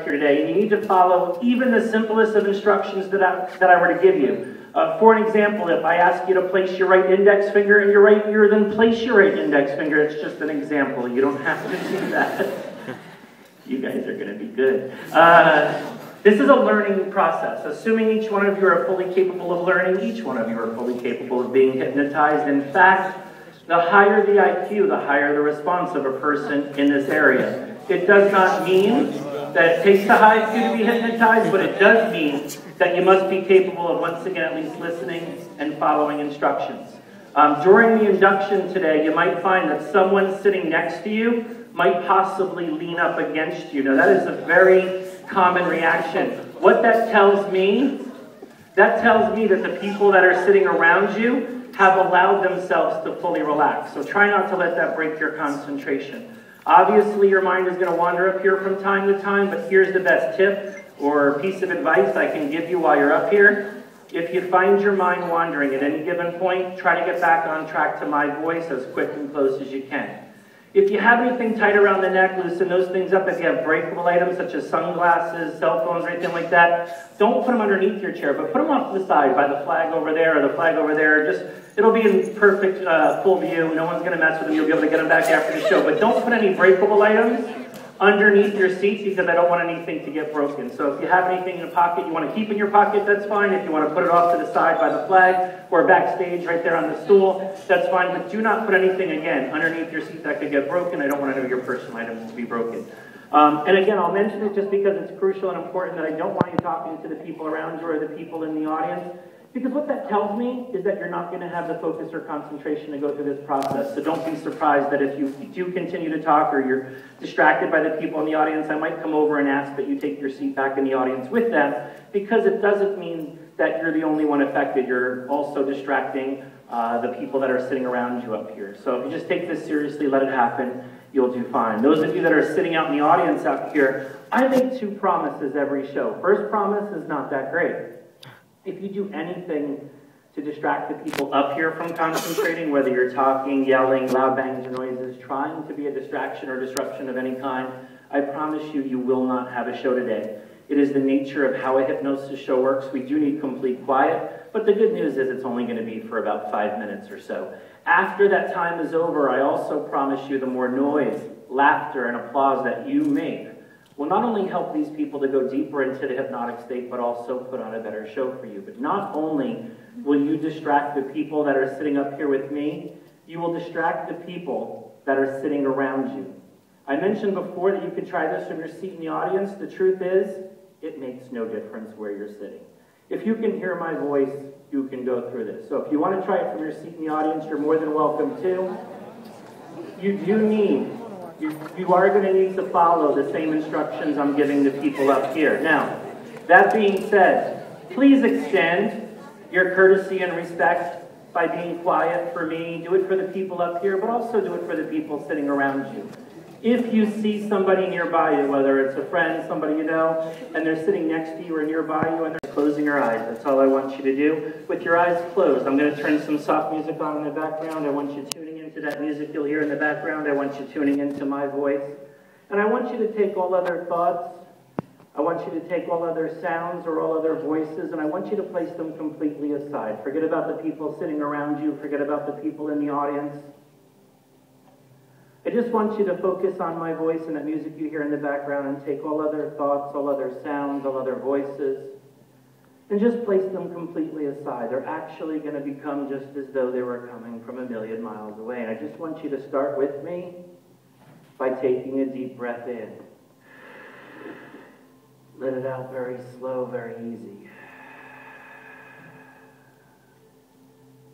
here today, and you need to follow even the simplest of instructions that I were to give you. For an example, if I ask you to place your right index finger in your right ear, then place your right index finger. It's just an example. You don't have to do that. You guys are going to be good. This is a learning process. Assuming each one of you are fully capable of learning, each one of you are fully capable of being hypnotized. In fact, the higher the IQ, the higher the response of a person in this area. It does not mean that it takes a high IQ to be hypnotized, but it does mean that you must be capable of, once again, at least listening and following instructions. During the induction today, you might find that someone sitting next to you might possibly lean up against you. Now, that is a very common reaction. What that tells me that the people that are sitting around you have allowed themselves to fully relax. So try not to let that break your concentration. Obviously, your mind is going to wander up here from time to time, but here's the best tip or piece of advice I can give you while you're up here. If you find your mind wandering at any given point, try to get back on track to my voice as quick and close as you can. If you have anything tight around the neck, loosen those things up. If you have breakable items such as sunglasses, cell phones, or anything like that, don't put them underneath your chair, but put them off to the side by the flag over there or the flag over there. It'll be in perfect full view. No one's going to mess with them. You'll be able to get them back after the show. But don't put any breakable items underneath your seats because I don't want anything to get broken. So if you have anything in a pocket you want to keep in your pocket, that's fine. If you want to put it off to the side by the flag or backstage right there on the stool, that's fine. But do not put anything, again, underneath your seat that could get broken. I don't want any of your personal items to be broken. And again, I'll mention it just because it's crucial and important that I don't want you talking to the people around you or the people in the audience. Because what that tells me is that you're not going to have the focus or concentration to go through this process. So don't be surprised that if you do continue to talk or you're distracted by the people in the audience, I might come over and ask that you take your seat back in the audience with them, because it doesn't mean that you're the only one affected. You're also distracting the people that are sitting around you up here. So if you just take this seriously, let it happen, you'll do fine. Those of you that are sitting out in the audience up here, I make 2 promises every show. First promise is not that great. If you do anything to distract the people up here from concentrating, whether you're talking, yelling, loud bangs or noises, trying to be a distraction or disruption of any kind, I promise you, you will not have a show today. It is the nature of how a hypnosis show works. We do need complete quiet, but the good news is it's only going to be for about 5 minutes or so. After that time is over, I also promise you the more noise, laughter, and applause that you make will not only help these people to go deeper into the hypnotic state, but also put on a better show for you. But not only will you distract the people that are sitting up here with me, you will distract the people that are sitting around you. I mentioned before that you could try this from your seat in the audience. The truth is, it makes no difference where you're sitting. If you can hear my voice, you can go through this. So if you want to try it from your seat in the audience, you're more than welcome to. You are going to need to follow the same instructions I'm giving the people up here. Now, that being said, please extend your courtesy and respect by being quiet for me. Do it for the people up here, but also do it for the people sitting around you. If you see somebody nearby you, whether it's a friend, somebody you know, and they're sitting next to you or nearby you, and they're closing your eyes, that's all I want you to do. With your eyes closed, I'm going to turn some soft music on in the background. I want you tuning into that music you'll hear in the background. I want you tuning into my voice. And I want you to take all other thoughts. I want you to take all other sounds or all other voices, and I want you to place them completely aside. Forget about the people sitting around you. Forget about the people in the audience. I just want you to focus on my voice and that music you hear in the background and take all other thoughts, all other sounds, all other voices, and just place them completely aside. They're actually going to become just as though they were coming from a million miles away. And I just want you to start with me by taking a deep breath in. Let it out very slow, very easy.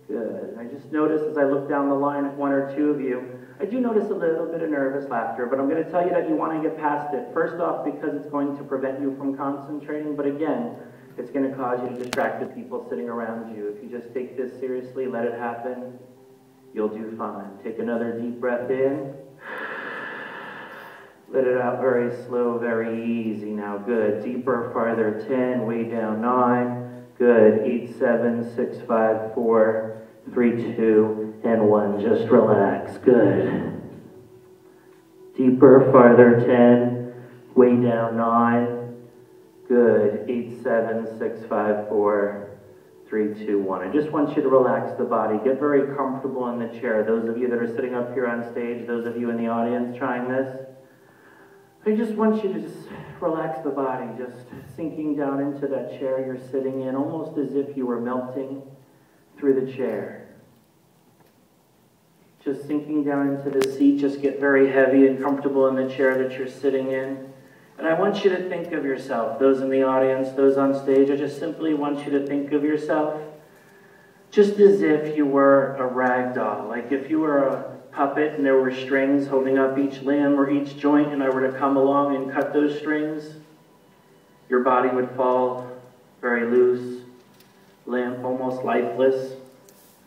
Good. I just noticed as I look down the line at 1 or 2 of you, I do notice a little bit of nervous laughter, but I'm going to tell you that you want to get past it. First off, because it's going to prevent you from concentrating, but again, it's going to cause you to distract the people sitting around you. If you just take this seriously, let it happen, you'll do fine. Take another deep breath in. Let it out very slow, very easy. Now, good. Deeper, farther, 10, way down, 9. Good. 8, 7, 6, 5, 4, 3, 2, and 1. Just relax. Good. Deeper, farther, 10. Way down, 9. Good. 8, 7, 6, 5, 4, 3, 2, 1. I just want you to relax the body. Get very comfortable in the chair. Those of you that are sitting up here on stage, those of you in the audience trying this, I just want you to just relax the body, just sinking down into that chair you're sitting in, almost as if you were melting through the chair. Just sinking down into the seat, just get very heavy and comfortable in the chair that you're sitting in. And I want you to think of yourself, those in the audience, those on stage, I just simply want you to think of yourself just as if you were a rag doll, like if you were a puppet and there were strings holding up each limb or each joint, and I were to come along and cut those strings, your body would fall very loose, limp, almost lifeless.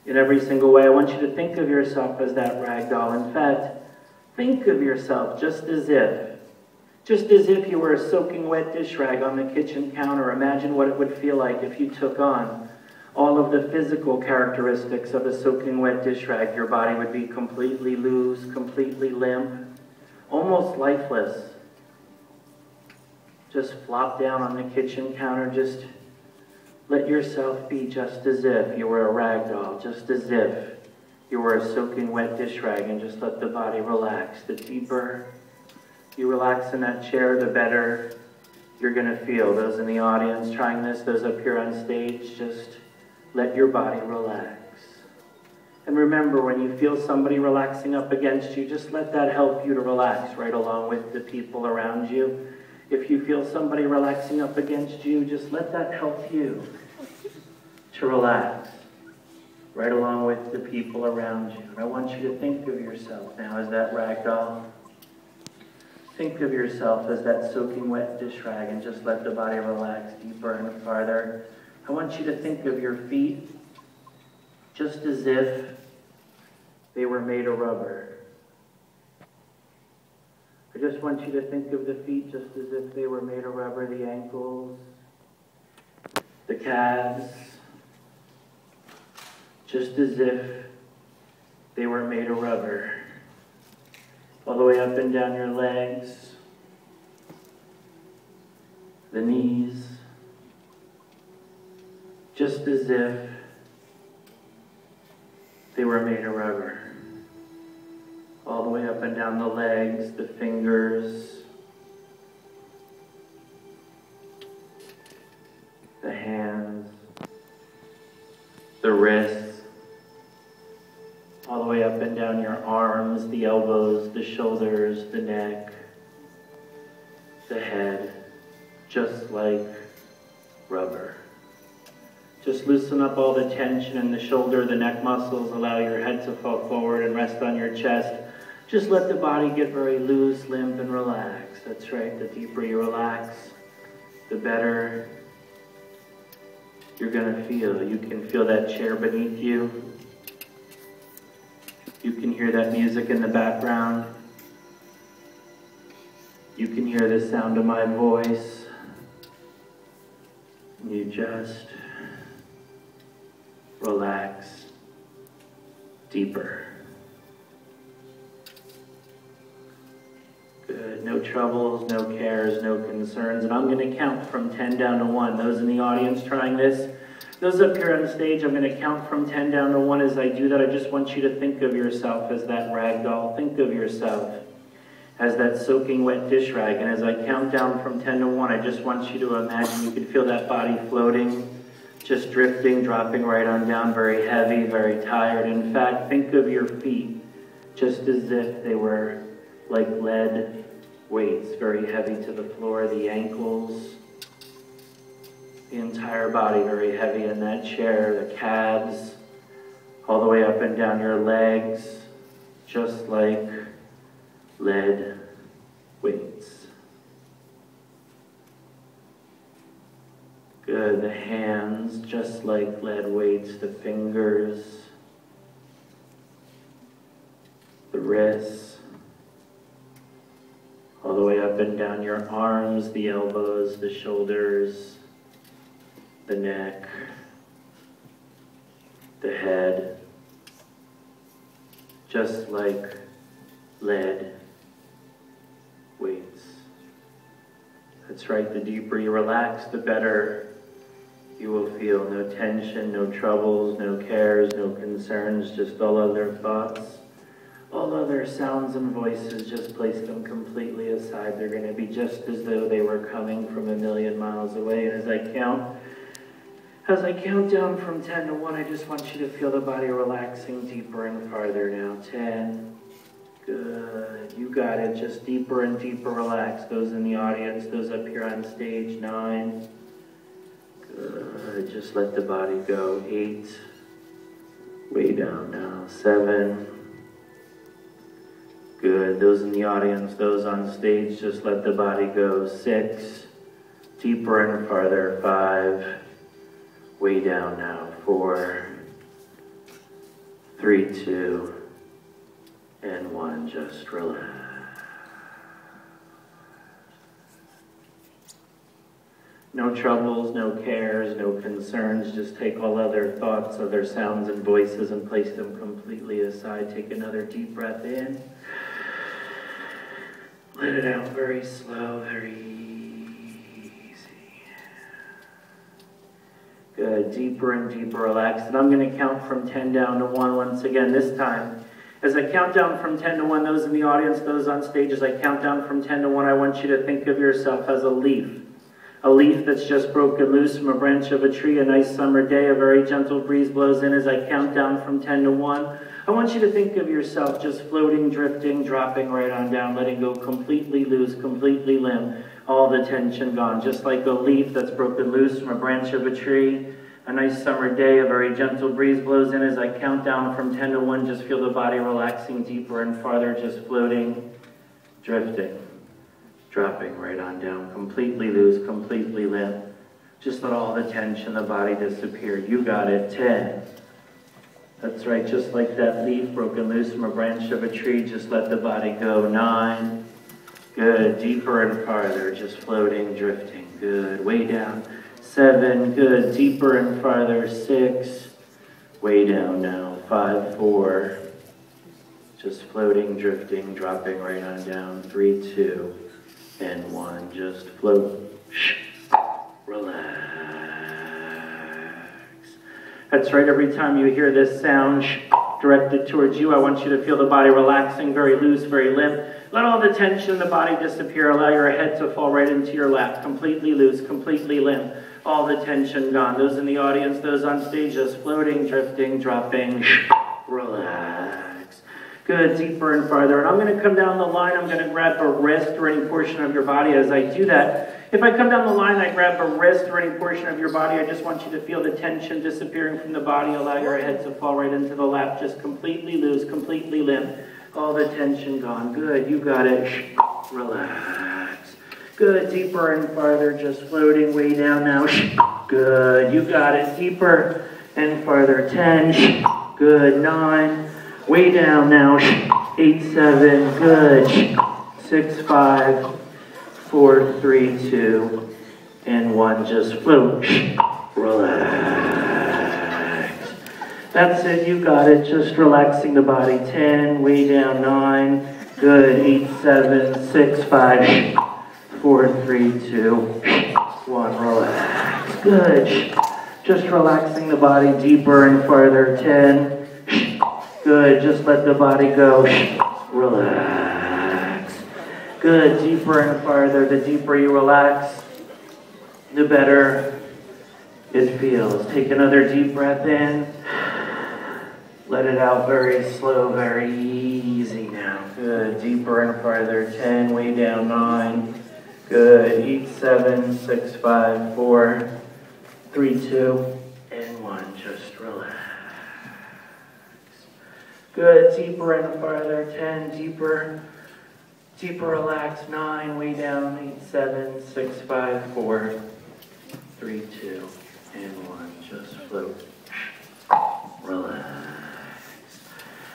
In every single way, I want you to think of yourself as that rag doll. In fact, think of yourself just as if you were a soaking wet dish rag on the kitchen counter. Imagine what it would feel like if you took on all of the physical characteristics of a soaking wet dish rag. Your body would be completely loose, completely limp, almost lifeless. Just flop down on the kitchen counter. Just let yourself be just as if you were a rag doll, just as if you were a soaking wet dish rag, and just let the body relax. The deeper you relax in that chair, the better you're going to feel. Those in the audience trying this, those up here on stage, just let your body relax. And remember, when you feel somebody relaxing up against you, just let that help you to relax right along with the people around you. If you feel somebody relaxing up against you, just let that help you to relax right along with the people around you. I want you to think of yourself now as that rag doll. Think of yourself as that soaking wet dish rag, and just let the body relax deeper and farther. I want you to think of your feet just as if they were made of rubber. I just want you to think of the feet just as if they were made of rubber, the ankles, the calves, just as if they were made of rubber. All the way up and down your legs, the knees, just as if they were made of rubber. All the way up and down the legs, the fingers, the hands, the wrists, all the way up and down your arms, the elbows, the shoulders, the neck, the head, just like rubber. Just loosen up all the tension in the shoulder, the neck muscles, allow your head to fall forward and rest on your chest. Just let the body get very loose, limp, and relaxed. That's right, the deeper you relax, the better you're gonna feel. You can feel that chair beneath you. You can hear that music in the background. You can hear the sound of my voice. You just relax deeper. Good. No troubles, no cares, no concerns. And I'm going to count from 10 down to 1. Those in the audience trying this, those up here on stage, I'm going to count from 10 down to 1. As I do that, I just want you to think of yourself as that rag doll. Think of yourself as that soaking wet dish rag. And as I count down from 10 to 1, I just want you to imagine you can feel that body floating, just drifting, dropping right on down, very heavy, very tired. In fact, think of your feet just as if they were like lead weights, very heavy to the floor, the ankles, the entire body very heavy in that chair, the calves, all the way up and down your legs, just like lead weights. Good, the hands, just like lead weights, the fingers, the wrists, all the way up and down your arms, the elbows, the shoulders, the neck, the head, just like lead weights. That's right, the deeper you relax, the better you will feel. No tension, no troubles, no cares, no concerns, just all other thoughts. All other sounds and voices, just place them completely aside. They're going to be just as though they were coming from a million miles away. And as I count down from 10 to 1, I just want you to feel the body relaxing deeper and farther now. 10. Good. You got it. Just deeper and deeper relax. Those in the audience, those up here on stage. 9. Good. Just let the body go. 8. Way down now. 7. Good. Those in the audience, those on stage, just let the body go. 6. Deeper and farther. 5. Way down now. 4. 3, 2, and 1. Just relax. No troubles, no cares, no concerns. Just take all other thoughts, other sounds and voices and place them completely aside. Take another deep breath in. Let it out very slow, very easy. Good. Deeper and deeper relax. And I'm going to count from 10 down to 1 once again. This time, as I count down from 10 to 1, those in the audience, those on stage, as I count down from 10 to 1, I want you to think of yourself as a leaf. A leaf that's just broken loose from a branch of a tree. A nice summer day, a very gentle breeze blows in. As I count down from 10 to 1, I want you to think of yourself just floating, drifting, dropping right on down, letting go completely loose, completely limp, all the tension gone. Just like a leaf that's broken loose from a branch of a tree. A nice summer day, a very gentle breeze blows in. As I count down from 10 to 1, just feel the body relaxing deeper and farther, just floating, drifting, dropping right on down, completely loose, completely limp. Just let all the tension in the body disappear. You got it. 10. That's right, just like that leaf broken loose from a branch of a tree, just let the body go. 9. Good. Deeper and farther, just floating, drifting. Good. Way down. 7. Good. Deeper and farther. 6. Way down now. 5, 4. Just floating, drifting, dropping right on down. 3, 2, and 1. Just float. Relax. That's right, every time you hear this sound directed towards you, I want you to feel the body relaxing, very loose, very limp. Let all the tension in the body disappear. Allow your head to fall right into your lap, completely loose, completely limp. All the tension gone. Those in the audience, those on stage, just floating, drifting, dropping. Relax. Good, deeper and farther. And I'm going to come down the line. I'm going to grab a wrist or any portion of your body. As I do that, if I come down the line, I grab a wrist or any portion of your body. I just want you to feel the tension disappearing from the body. Allow your head to fall right into the lap. Just completely loose, completely limp. All the tension gone. Good, you got it. Relax. Good, deeper and farther. Just floating way down now. Good, you got it. Deeper and farther. 10. Good, 9. Way down now. 8, 7. Good. 6, 5. 4, 3, 2, and 1. Just float. Relax. That's it. You got it. Just relaxing the body. 10. Way down. 9. Good. 8, 7, 6, 5, 4, 3, 2, 1. Relax. Good. Just relaxing the body deeper and farther. 10. Good. Just let the body go. Relax. Good. Deeper and farther. The deeper you relax, the better it feels. Take another deep breath in. Let it out very slow, very easy now. Good. Deeper and farther. 10. Way down. 9. Good. 8, 7, 6, 5, 4, 3, 2, and 1. Just relax. Good. Deeper and farther. 10. Deeper. Deeper, relax. 9. Way down. 8, 7, 6, 5, 4, 3, 2, and 1. Just float. Relax.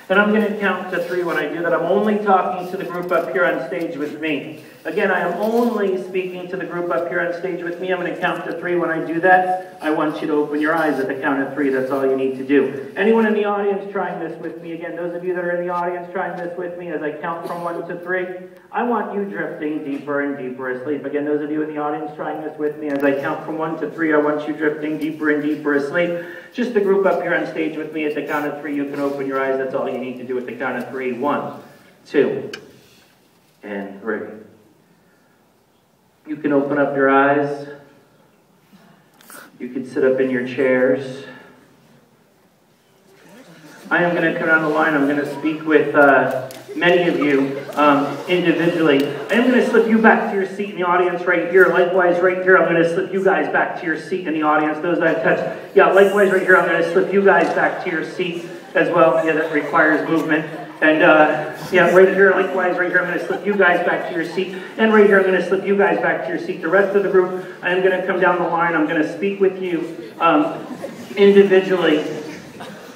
And I'm going to count to 3 when I do that. I'm only talking to the group up here on stage with me. Again, I am only speaking to the group up here on stage with me. I'm going to count to 3 when I do that. I want you to open your eyes at the count of 3. That's all you need to do. Anyone in the audience trying this with me? Again, those of you that are in the audience trying this with me as I count from 1 to 3. I want you drifting deeper and deeper asleep. Again, those of you in the audience trying this with me as I count from 1 to 3. I want you drifting deeper and deeper asleep. Just the group up here on stage with me at the count of 3. You can open your eyes. That's all you need to do at the count of 3. 1, 2, and 3. You can open up your eyes. You can sit up in your chairs. I am going to come down the line. I'm going to speak with many of you individually. I am going to slip you back to your seat in the audience right here. Likewise, right here, I'm going to slip you guys back to your seat in the audience. Those that I've touched. Yeah, likewise, right here, I'm going to slip you guys back to your seat as well. Yeah, that requires movement. And yeah, right here, likewise, right here, I'm going to slip you guys back to your seat. And right here, I'm going to slip you guys back to your seat. The rest of the group, I am going to come down the line. I'm going to speak with you individually.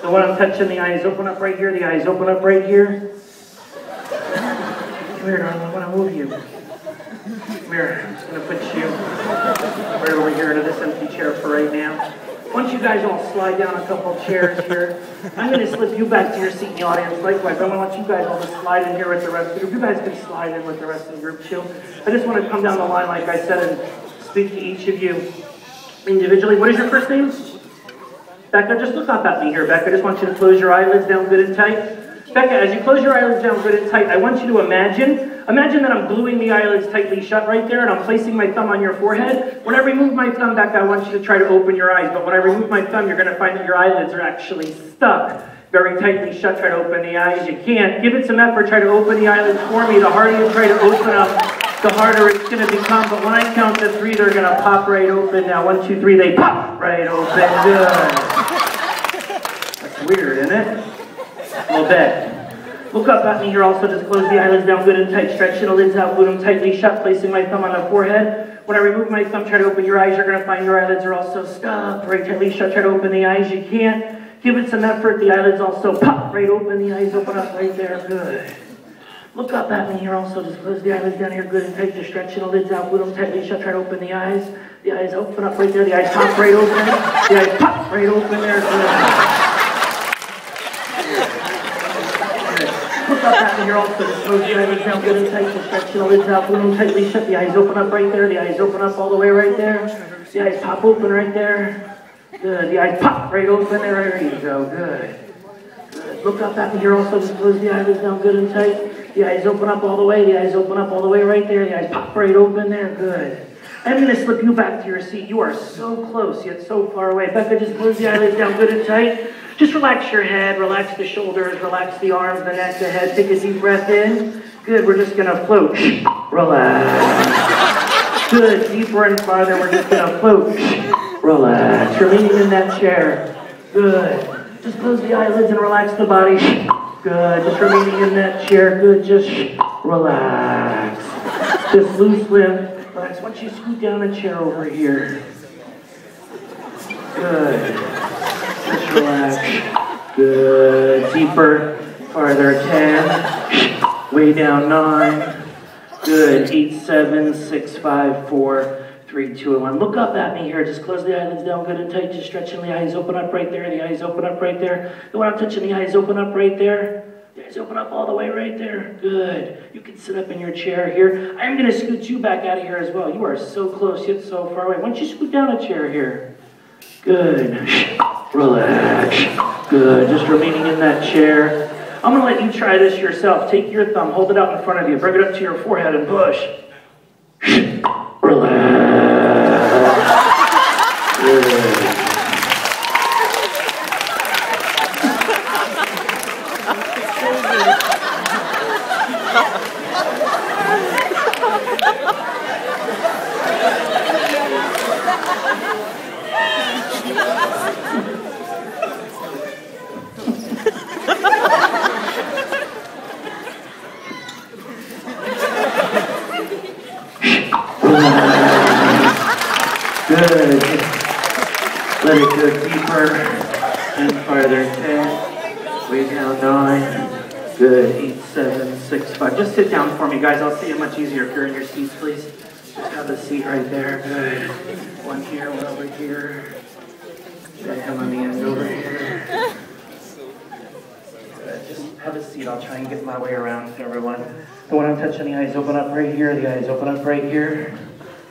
The one I'm touching, the eyes open up right here. The eyes open up right here. Come here, darling. I want to move you. Come here. I'm just going to put you right over here into this empty chair for right now. Once you guys all slide down a couple chairs here, I'm going to slip you back to your seat in the audience. Likewise, I'm going to want you guys all to slide in here with the rest of the group. You guys can slide in with the rest of the group too. I just want to come down the line, like I said, and speak to each of you individually. What is your first name? Becca, just look up at me here, Becca. I just want you to close your eyelids down good and tight. Becca, as you close your eyelids down good and tight, I want you to imagine that I'm gluing the eyelids tightly shut right there, and I'm placing my thumb on your forehead. When I remove my thumb, Becca, I want you to try to open your eyes. But when I remove my thumb, you're going to find that your eyelids are actually stuck very tightly shut. Try to open the eyes. You can't. Give it some effort. Try to open the eyelids for me. The harder you try to open up, the harder it's going to become. But when I count to 3, they're going to pop right open. Now, 1, 2, 3, they pop right open. Good. That's weird, isn't it? A little bit. Look up at me here also. Just close the eyelids down good and tight. Stretch the lids out. Glue them tightly shut. Placing my thumb on the forehead. When I remove my thumb, try to open your eyes. You're going to find your eyelids are also stuck. Very tightly shut. Try to open the eyes. You can't. Give it some effort. The eyelids also pop right open. The eyes open up right there. Good. Look up at me here also. Just close the eyelids down here good and tight. Just stretching the lids out. Glue them tightly shut. Try to open the eyes. The eyes open up right there. The eyes pop right open. The eyes pop right open there. Good. Look up at me here also. Just close the eyelids down good and tight. Just stretch the lids out. Glue them tightly shut. The eyes open up right there. The eyes open up all the way right there. The eyes pop open right there. Good. The eyes pop right open there. There you go. Good. Good. Look up at me here also. Just close the eyelids down good and tight. The eyes open up all the way. The eyes open up all the way right there. The eyes pop right open there. Good. I'm going to slip you back to your seat. You are so close, yet so far away. Becca, just close the eyelids down good and tight. Just relax your head, relax the shoulders, relax the arms, the neck, the head. Take a deep breath in. Good, we're just going to float. Relax. Good, deeper and farther. We're just going to float. Relax. Remaining in that chair. Good. Just close the eyelids and relax the body. Good. Just remaining in that chair. Good. Just relax. Just loose limbs. Relax. Once you scoot down a chair over here. Good. Just relax. Good. Deeper. Farther. 10. Way down. 9. Good. 8, 7, 6, 5, 4, 3, 2, and 1. Look up at me here. Just close the eyelids down good and tight. Just stretching the eyes open up right there. The eyes open up right there. The one I'm touching, the eyes open up right there. The eyes open up all the way right there. Good. You can sit up in your chair here. I'm going to scoot you back out of here as well. You are so close yet so far away. Why don't you scoot down a chair here? Good. Relax. Good. Just remaining in that chair. I'm going to let you try this yourself. Take your thumb, hold it out in front of you, bring it up to your forehead and push. Relax. Good. Good. Let it go deeper and farther. 10. Way down 9. Good. 8, 7, 6, 5. Just sit down for me, guys. I'll see you much easier if you're in your seats, please. Just have a seat right there. Good. One here, one over here. Good. Come on the end over here. Good. Just have a seat. I'll try and get my way around to everyone. The one I'm touching, the eyes open up right here. The eyes open up right here.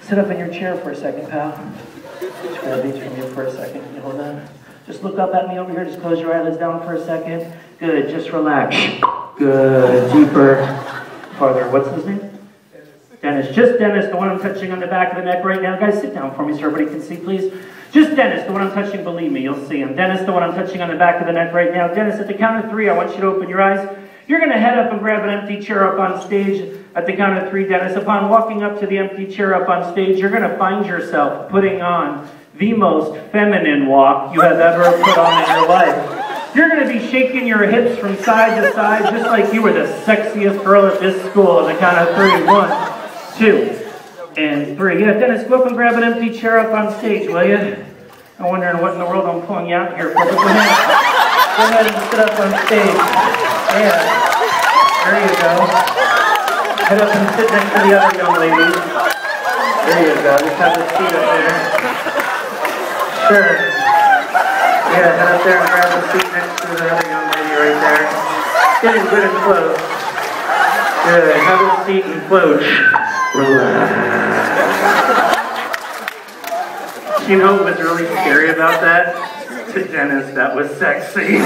Sit up in your chair for a second, pal. Just grab these from you for a second. Can you hold on? Just look up at me over here. Just close your eyelids down for a second. Good. Just relax. Good. Deeper. Farther. What's his name? Dennis. Just Dennis, the one I'm touching on the back of the neck right now. Guys, sit down for me so everybody can see, please. Just Dennis, the one I'm touching. Believe me, you'll see him. Dennis, the one I'm touching on the back of the neck right now. Dennis, at the count of 3, I want you to open your eyes. You're going to head up and grab an empty chair up on stage. At the count of 3, Dennis, upon walking up to the empty chair up on stage, you're going to find yourself putting on the most feminine walk you have ever put on in your life. You're going to be shaking your hips from side to side just like you were the sexiest girl at this school. At the count of 3, 1, 2, and 3. Yeah, Dennis, go up and grab an empty chair up on stage, will you? I'm wondering what in the world I'm pulling you out here for. But go ahead and sit up on stage. Yeah. There you go. Head up and sit next to the other young lady. There you go. Just have a seat up there. Sure. Yeah, head up there and grab a seat next to the other young lady right there. Getting good and close. Good. Have a seat and float. Relax. You know what was really scary about that? To Dennis, that was sexy.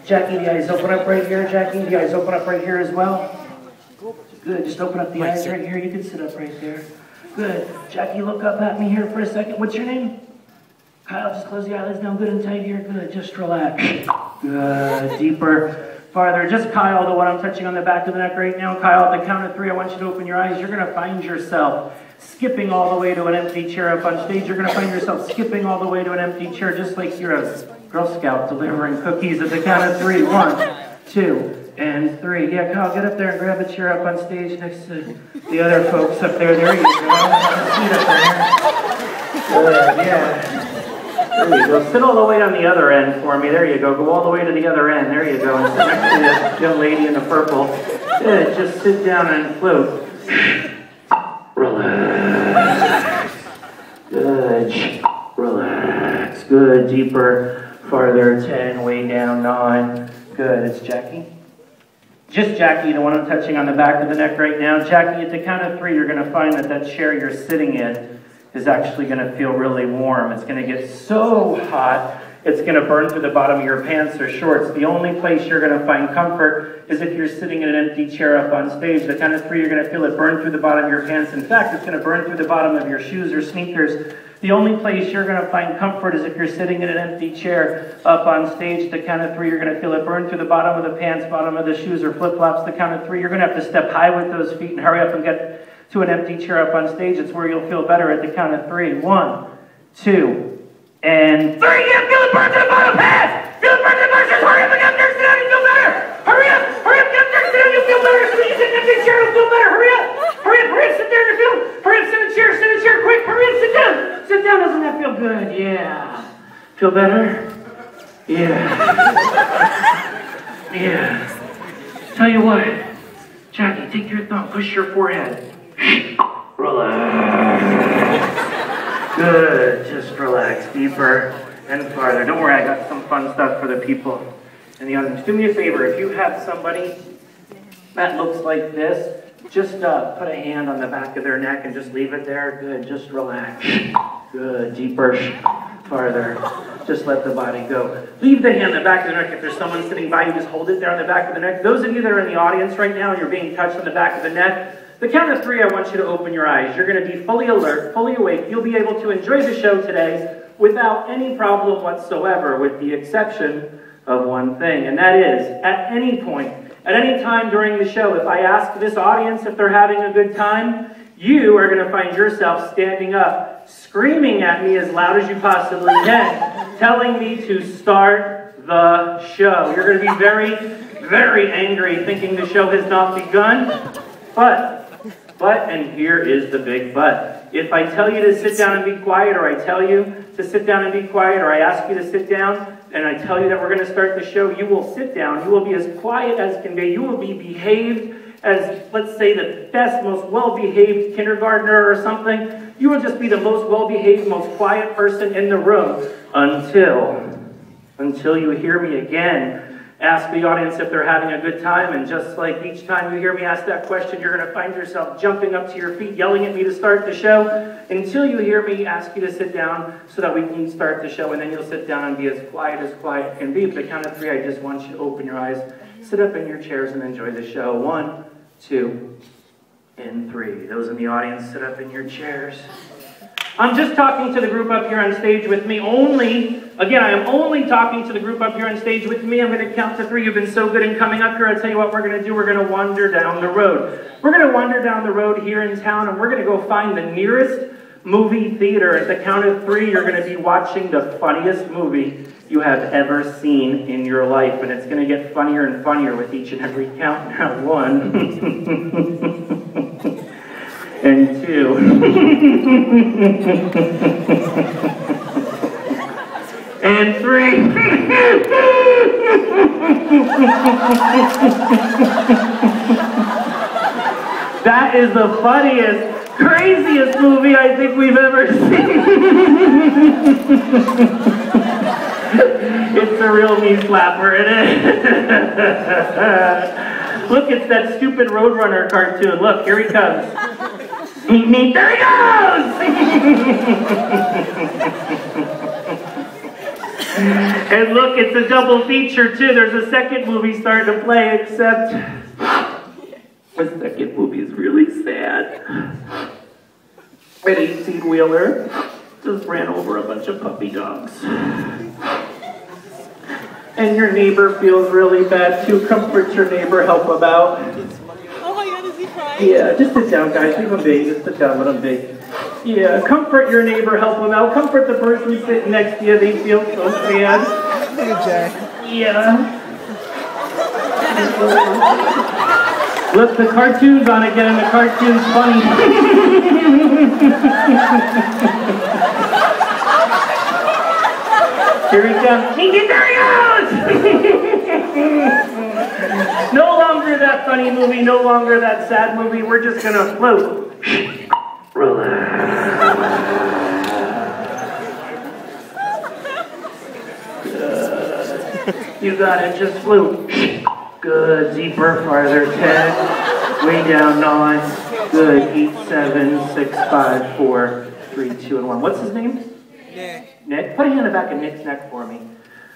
Jackie, the eyes open up right here. Jackie, the eyes open up right here as well. Good, just open up the eyes right here. You can sit up right there. Good. Jackie, look up at me here for a second. What's your name? Kyle, just close the eyelids down good and tight here. Good, just relax. Good, deeper. Farther, just Kyle, the one I'm touching on the back of the neck right now. Kyle, at the count of 3, I want you to open your eyes. You're going to find yourself skipping all the way to an empty chair up on stage. You're going to find yourself skipping all the way to an empty chair just like you're a Girl Scout delivering cookies at the count of 3. 1, 2, and 3. Yeah, Kyle, get up there and grab a chair up on stage next to the other folks up there. There you go. Have a seat up there. Good, yeah. There you go. Sit all the way on the other end for me. There you go. Go all the way to the other end. There you go. And sit next to the young lady in the purple. Good. Just sit down and float. Relax. Good. Relax. Good. Deeper. Farther. 10. Way down. 9. Good. It's Jackie. Just Jackie, the one I'm touching on the back of the neck right now. Jackie, at the count of 3, you're going to find that chair you're sitting in is actually going to feel really warm. It's going to get so hot, it's going to burn through the bottom of your pants or shorts. The only place you're going to find comfort is if you're sitting in an empty chair up on stage. The count of 3, you're going to feel it burn through the bottom of your pants. In fact, it's going to burn through the bottom of your shoes or sneakers. The only place you're going to find comfort is if you're sitting in an empty chair up on stage. The count of 3, you're going to feel it burn through the bottom of the pants, bottom of the shoes or flip-flops. The count of 3, you're going to have to step high with those feet and hurry up and get to an empty chair up on stage. It's where you'll feel better at the count of 3. 1, 2, and 3. Yeah, feel it burn to the bottom pants. Feel it burn to the bottom. Just hurry up and get up there, sit down, you feel better. Hurry up, get up there, sit down, you feel better. So when you sit in an empty chair, you'll feel better. Hurry up, sit there and feel. Hurry up, sit in a chair, quick. Hurry up, sit down. Sit down, doesn't that feel good? Yeah. Feel better? Yeah. Yeah. Tell you what, Jackie, take your thumb, push your forehead. Relax. Good. Just relax deeper and farther. Don't worry, I got some fun stuff for the people in the audience. Do me a favor. If you have somebody that looks like this, just put a hand on the back of their neck and just leave it there. Good. Just relax. Good. Deeper. Farther. Just let the body go. Leave the hand on the back of the neck. If there's someone sitting by you, just hold it there on the back of the neck. Those of you that are in the audience right now and you're being touched on the back of the neck, the count of 3, I want you to open your eyes. You're going to be fully alert, fully awake. You'll be able to enjoy the show today without any problem whatsoever, with the exception of one thing, and that is, at any point, at any time during the show, if I ask this audience if they're having a good time, you are going to find yourself standing up, screaming at me as loud as you possibly can, telling me to start the show. You're going to be very, very angry, thinking the show has not begun, but But, and here is the big but, if I tell you to sit down and be quiet, or I tell you to sit down and be quiet, or I ask you to sit down, and I tell you that we're going to start the show, you will sit down, you will be as quiet as can be, you will be behaved as, let's say, the best, most well-behaved kindergartner or something. You will just be the most well-behaved, most quiet person in the room until you hear me again ask the audience if they're having a good time, and just like each time you hear me ask that question, you're going to find yourself jumping up to your feet, yelling at me to start the show, until you hear me ask you to sit down so that we can start the show, and then you'll sit down and be as quiet can be. At the count of 3, I just want you to open your eyes, sit up in your chairs, and enjoy the show. 1, 2, and 3. Those in the audience, sit up in your chairs. I'm just talking to the group up here on stage with me only. Again, I am only talking to the group up here on stage with me. I'm going to count to 3. You've been so good in coming up here. I'll tell you what we're going to do. We're going to wander down the road. We're going to wander down the road here in town, and we're going to go find the nearest movie theater. At the count of 3, you're going to be watching the funniest movie you have ever seen in your life. And it's going to get funnier and funnier with each and every count. Now, 1. and 2. and 3. That is the funniest, craziest movie I think we've ever seen. It's a real knee slapper, isn't it? Look, it's that stupid Roadrunner cartoon. Look, here he comes. Meet me, there he goes! And look, it's a double feature too. There's a second movie starting to play, except the second movie is really sad. An 18-wheeler just ran over a bunch of puppy dogs. And your neighbor feels really bad too. Comfort your neighbor, help him out. Oh my God, is he crying? Yeah, just sit down, guys. Leave him be. Just sit down, let him be. Yeah, comfort your neighbor, help him out. Comfort the person sitting next to you. They feel so sad. Look at Jay. Yeah. Look, the cartoon's on again, and the cartoon's funny. Here he comes. There he goes! No longer that funny movie, no longer that sad movie. We're just gonna float. Relax. You got it, just float. Good, deeper, farther, 10. Way down, 9. Good, 8, 7, 6, 5, 4, 3, 2, and 1. What's his name? Nick. Nick? Put a hand in the back of Nick's neck for me.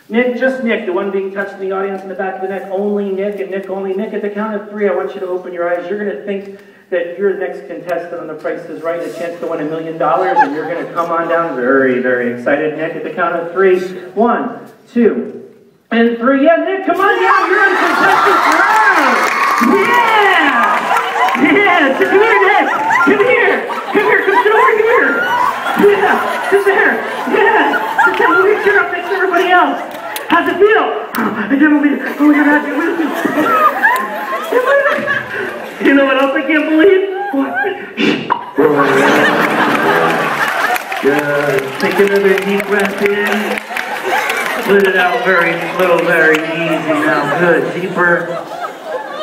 Nick, just Nick, the one being touched in the audience in the back of the neck. Only Nick, and Nick, only Nick. At the count of 3, I want you to open your eyes. You're going to think that you're the next contestant on The Price is Right, a chance to win $1 million, and you're going to come on down very, very excited. Nick, at the count of 3, 1, 2, and 3. Yeah, Nick, come on down. You're on contestant round. Yeah! Yeah, come here, Nick. Come here. Come here. Come sit over here. Yeah, sit there. Yeah. Sit down. Move your chair up next to everybody else. How's it feel? I can't believe it. Oh, you're not with me. You know what else I can't believe? What? Good. Take another deep breath in. Let it out very slow, very easy now. Good. Deeper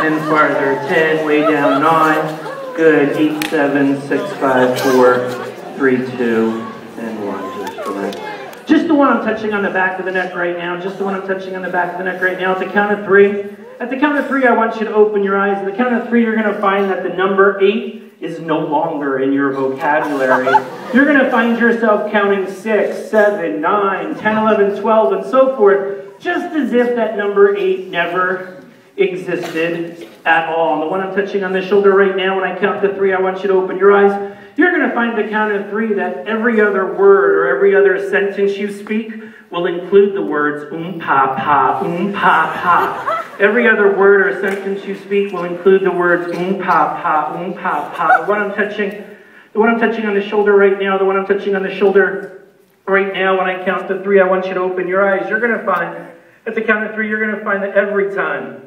and farther. 10. Way down. 9. Good. 8, 7, 6, 5, 4, 3, 2, and 1. Just relax. Just the one I'm touching on the back of the neck right now. Just the one I'm touching on the back of the neck right now. At the count of 3. At the count of 3, I want you to open your eyes. At the count of 3, you're going to find that the number 8 is no longer in your vocabulary. You're going to find yourself counting 6, 7, 9, 10, 11, 12, and so forth, just as if that number 8 never existed at all. And the one I'm touching on the shoulder right now, when I count to 3, I want you to open your eyes. You're going to find the count of 3 that every other word or every other sentence you speak will include the words pa pa, pa pa. Every other word or sentence you speak will include the words pa pa, pa pa. The one I'm touching on the shoulder right now, the one I'm touching on the shoulder right now, when I count to 3, I want you to open your eyes. You're going to find, at the count of 3, you're going to find that every time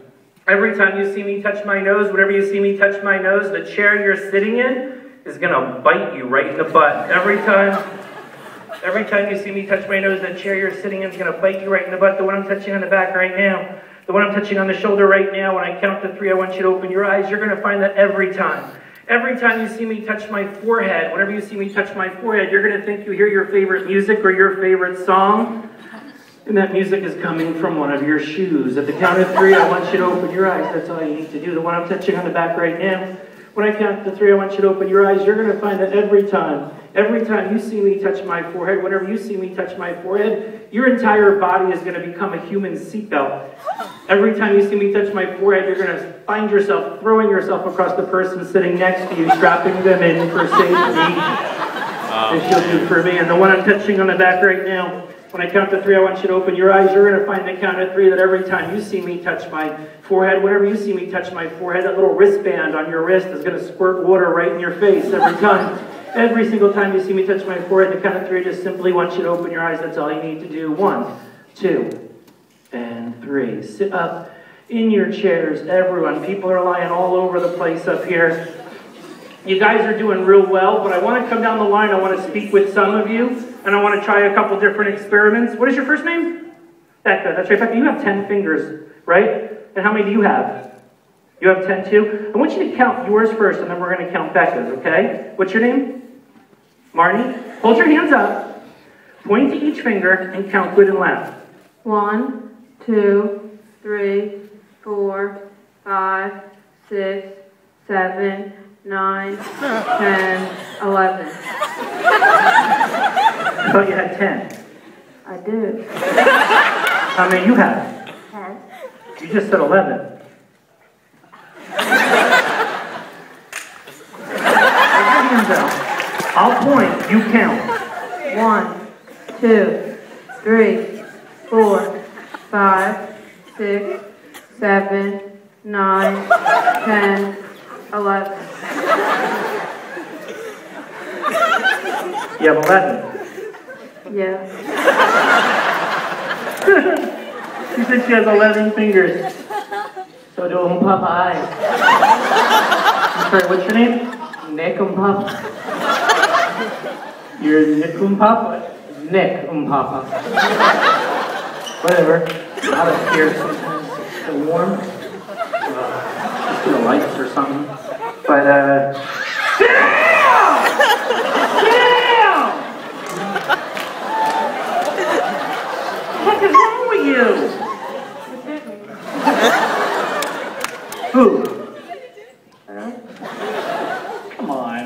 Every time you see me touch my nose, whenever you see me touch my nose, the chair you're sitting in is gonna bite you right in the butt. Every time you see me touch my nose, the chair you're sitting in is gonna bite you right in the butt. The one I'm touching on the back right now, the one I'm touching on the shoulder right now, when I count to 3, I want you to open your eyes. You're gonna find that every time you see me touch my forehead, whenever you see me touch my forehead, you're gonna think you hear your favorite music or your favorite song. And that music is coming from one of your shoes. At the count of 3, I want you to open your eyes. That's all you need to do. The one I'm touching on the back right now, when I count to 3, I want you to open your eyes. You're going to find that every time you see me touch my forehead, whenever you see me touch my forehead, your entire body is going to become a human seatbelt. Every time you see me touch my forehead, you're going to find yourself throwing yourself across the person sitting next to you, strapping them in for safety. As you'll do for me. And the one I'm touching on the back right now, when I count to 3, I want you to open your eyes. You're going to find the count of 3 that every time you see me touch my forehead, whenever you see me touch my forehead, that little wristband on your wrist is going to squirt water right in your face every time. Every single time you see me touch my forehead, the count of 3, I just simply want you to open your eyes. That's all you need to do. 1, 2, and 3. Sit up in your chairs, everyone. People are lying all over the place up here. You guys are doing real well, but I want to come down the line. I want to speak with some of you. And I want to try a couple different experiments. What is your first name? Becca. That's right, Becca. You have 10 fingers, right? And how many do you have? You have 10 too? I want you to count yours first, and then we're going to count Becca's, okay? What's your name? Marnie? Hold your hands up. Point to each finger and count good and loud. 1, 2, 3, 4, 5, 6, 7, 9, 10, 11. I thought you had 10. I do. How many you have? 10. You just said 11. I'll point, you count. 1, 2, 3, 4, 5, 6, 7, 9, 10, 11. You have 11. Yeah. She said she has 11 fingers. So do Papa. I'm sorry, what's your name? Nick and Papa. You're Nick Papa? Nick and Papa. Whatever. Out of here sometimes. It's so warm. Just do the lights or something. But, sit down! Sit down! What is wrong with you? Who? Come on.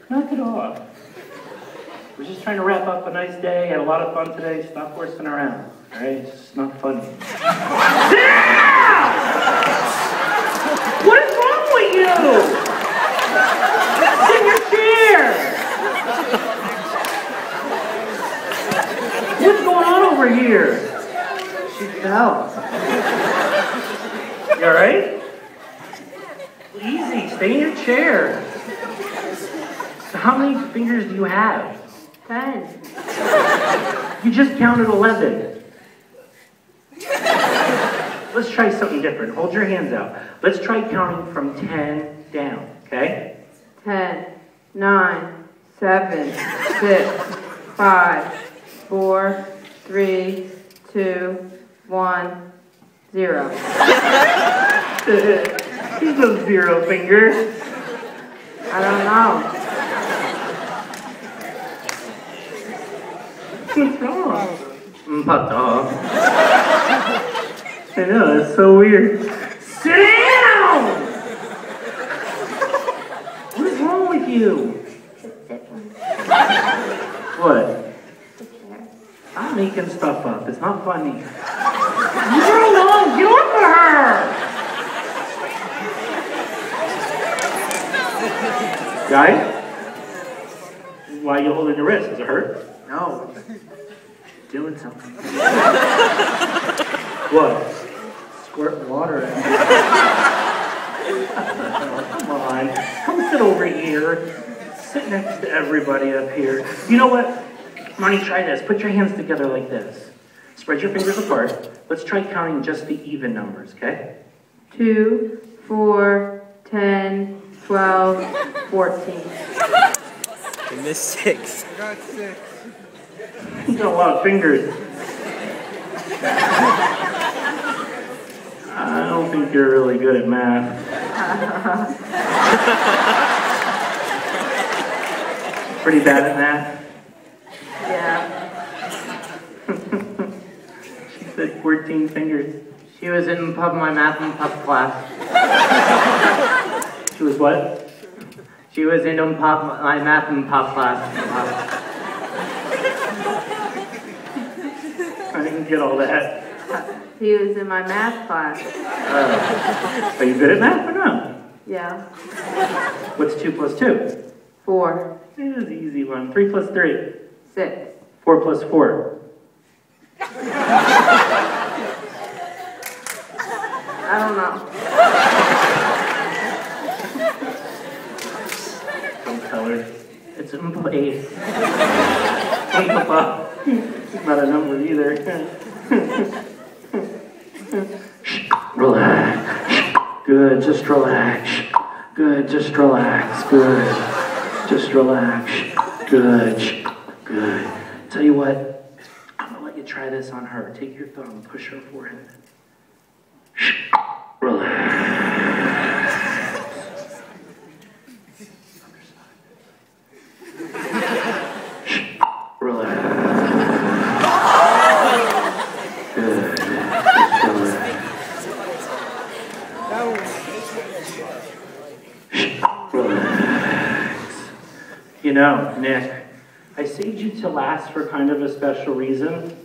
Knock it off. We're just trying to wrap up a nice day. Had a lot of fun today. Stop horsing around. Alright? It's just not funny. Sit down! What is wrong with you? Sit in your chair! What's going on over here? She fell. You alright? Easy, stay in your chair. So how many fingers do you have? 10. You just counted 11. Let's try something different. Hold your hands out. Let's try counting from 10 down, okay? 10, 9, 7, 6, 5, 4, 3, 2, 1, 0. He's those 0 fingers. I don't know. What's wrong? Pata. I know, it's so weird. Sit down! What is wrong with you? What? I'm making stuff up. It's not funny. Leave her alone! Get off of her! Guys? Why are you holding your wrist? Does it hurt? No. Doing something. What? Squirt water at me. Oh, come on. Come sit over here. Sit next to everybody up here. You know what? Marnie, try this. Put your hands together like this. Spread your fingers apart. Let's try counting just the even numbers, okay? 2, 4, 10, 12, 14. You missed 6. I got 6. You got a lot of fingers. I don't think you're really good at math. Pretty bad at math? Yeah. She said 14 fingers. She was in my math and pub class. She was what? She was in my math and pub class. I didn't get all that. He was in my math class. Are you good at math or no? Yeah. What's 2 plus 2? 4, It was an easy one. 3 plus 3? 6. 4 plus 4? I don't know. Don't tell her. It's an 8. It's not a number either. Relax. Good, just relax. Good, just relax. Good. Just relax. Good. Good. Tell you what, I'm gonna let you try this on her. Take your thumb, push her forehead. Relax. Relax. Good. Relax. You know, Nick, I saved you to last for kind of a special reason.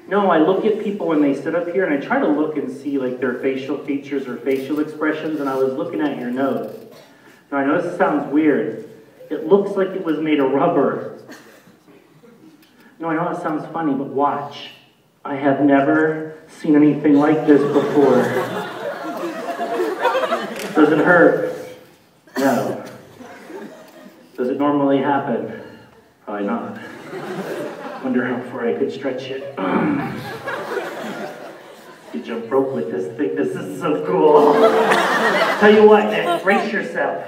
No, I look at people when they sit up here and I try to look and see like their facial features or facial expressions, and I was looking at your nose. Now I know this sounds weird. It looks like it was made of rubber. No, I know that sounds funny, but watch. I have never seen anything like this before. Does it hurt? No. Does it normally happen? Probably not. Wonder how far I could stretch it. You jump rope with this thing. This is so cool. Tell you what, Nick, brace yourself.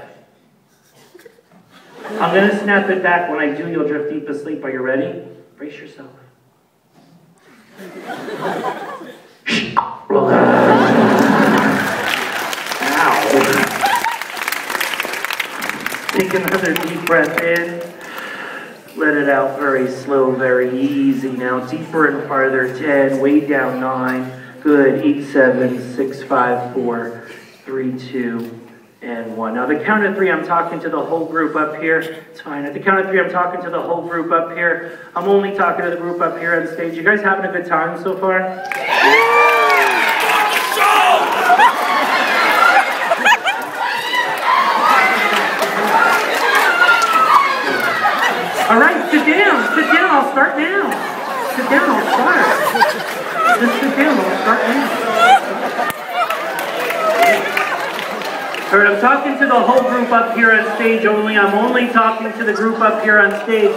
I'm gonna snap it back. When I do, you'll drift deep asleep. Are you ready? Brace yourself. Relax. Ow. Take another deep breath in. Let it out very slow, very easy. Now deeper and farther. 10, way down 9. Good. 8, 7, 6, 5, 4, 3, 2, and 1. Now the count of 3, I'm talking to the whole group up here. It's fine. At the count of 3, I'm talking to the whole group up here. I'm only talking to the group up here on stage. You guys having a good time so far? All right, sit down. Sit down. I'll start now. Sit down. I'll start. Just sit down. I'll start now. All right, I'm talking to the whole group up here on stage only. I'm only talking to the group up here on stage.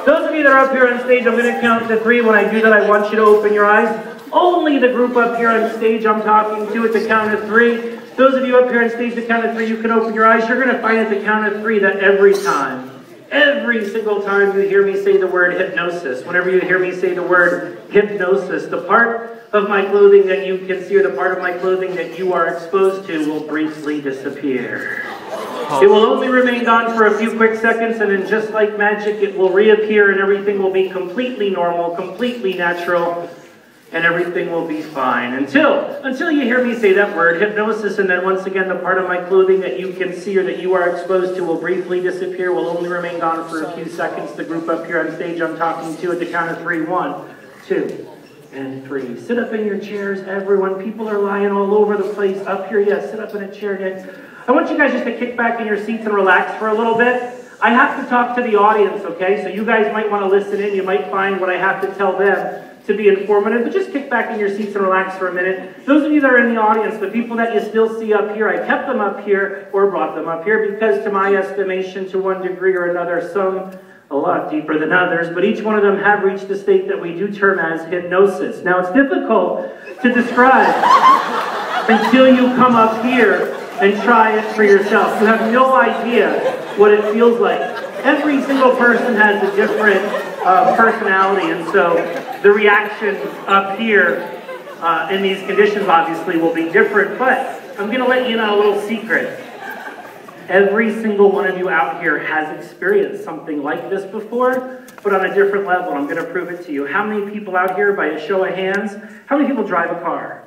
Those of you that are up here on stage, I'm going to count to 3. When I do that, I want you to open your eyes. Only the group up here on stage I'm talking to at the count of 3. Those of you up here on stage, the count of 3, you can open your eyes. You're going to find at the count of 3 that every single time you hear me say the word hypnosis, whenever you hear me say the word hypnosis, the part of my clothing that you can see or the part of my clothing that you are exposed to will briefly disappear. It will only remain gone for a few quick seconds, and then just like magic, it will reappear and everything will be completely normal, completely natural, and everything will be fine until you hear me say that word, hypnosis, and then once again the part of my clothing that you can see or that you are exposed to will briefly disappear, will only remain gone for a few seconds. The group up here on stage I'm talking to at the count of 3, 1, 2, and 3. Sit up in your chairs, everyone. People are lying all over the place up here. Yes, sit up in a chair, Nick. I want you guys just to kick back in your seats and relax for a little bit. I have to talk to the audience, okay? So you guys might want to listen in. You might find what I have to tell them to be informative, but just kick back in your seats and relax for a minute. Those of you that are in the audience, the people that you still see up here, I kept them up here or brought them up here because to my estimation, to one degree or another, some a lot deeper than others, but each one of them have reached the state that we do term as hypnosis. Now it's difficult to describe. until you come up here and try it for yourself. You have no idea what it feels like. Every single person has a different personality, and so the reaction up here in these conditions obviously will be different, but I'm going to let you know a little secret. Every single one of you out here has experienced something like this before, but on a different level. I'm going to prove it to you. How many people out here, by a show of hands, how many people drive a car?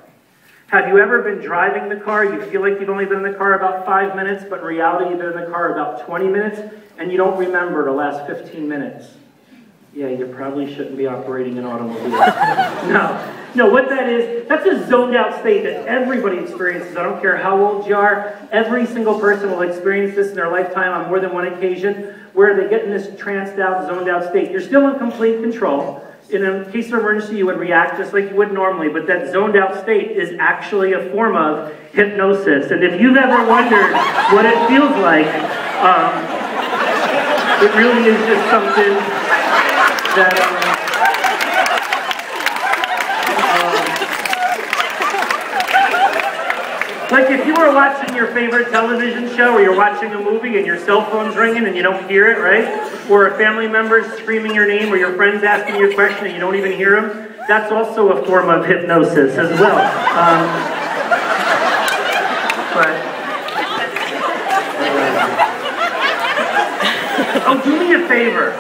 Have you ever been driving the car, you feel like you've only been in the car about 5 minutes, but in reality you've been in the car about 20 minutes, and you don't remember the last 15 minutes? Yeah, you probably shouldn't be operating an automobile. No, what that is, that's a zoned out state that everybody experiences. I don't care how old you are. Every single person will experience this in their lifetime on more than one occasion, where they get in this tranced out, zoned out state. You're still in complete control. In a case of emergency, you would react just like you would normally, but that zoned out state is actually a form of hypnosis. And if you've ever wondered what it feels like, it really is just something that like if you were watching your favorite television show, or you're watching a movie and your cell phone's ringing and you don't hear it, right? Or a family member's screaming your name, or your friend's asking you a question and you don't even hear them, that's also a form of hypnosis as well. Oh, do me a favor.